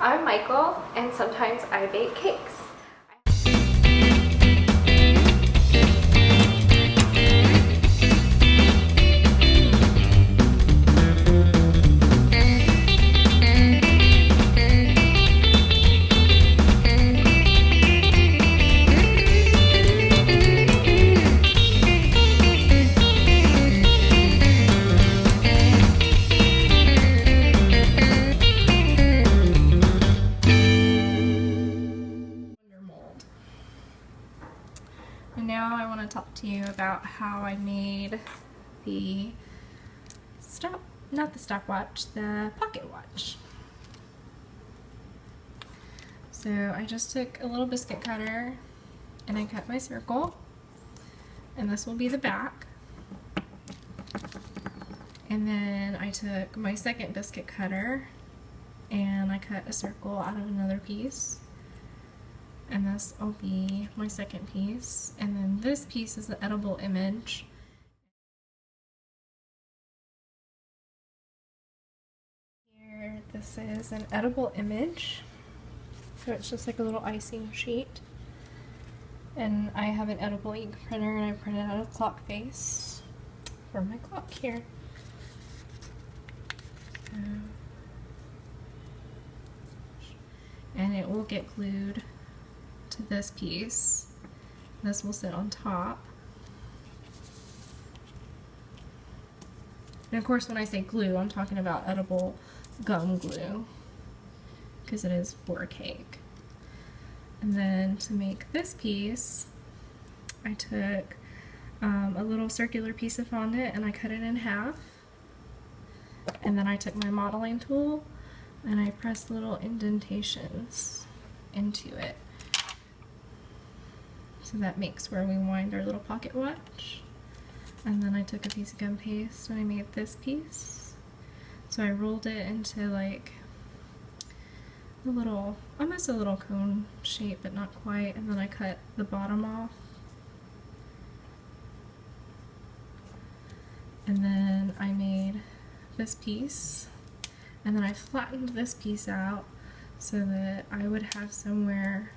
I'm Michael, and sometimes I bake cakes. And now I want to talk to you about how I made the not the stopwatch, the pocket watch. So I just took a little biscuit cutter and I cut my circle, and this will be the back. And then I took my second biscuit cutter and I cut a circle out of another piece. And this will be my second piece. And then this piece is the edible image. Here, this is an edible image. So it's just like a little icing sheet. And I have an edible ink printer, and I printed out a clock face for my clock here. And it will get glued to this piece. This will sit on top. And of course, when I say glue, I'm talking about edible gum glue, because it is for a cake. And then to make this piece, I took a little circular piece of fondant and I cut it in half. And then I took my modeling tool and I pressed little indentations into it. So that makes where we wind our little pocket watch. And then I took a piece of gum paste and I made this piece. So I rolled it into like a little, almost a little cone shape, but not quite. And then I cut the bottom off. And then I made this piece. And then I flattened this piece out so that I would have somewhere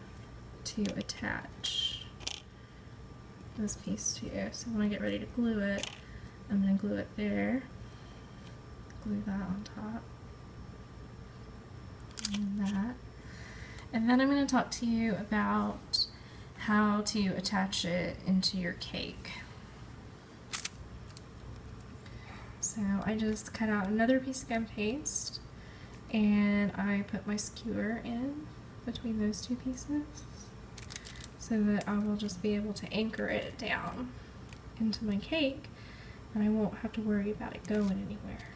to attach this piece to. So when I get ready to glue it, I'm going to glue it there, glue that on top, and that. And then I'm going to talk to you about how to attach it into your cake. So I just cut out another piece of gum paste and I put my skewer in between those two pieces so that I will just be able to anchor it down into my cake and I won't have to worry about it going anywhere.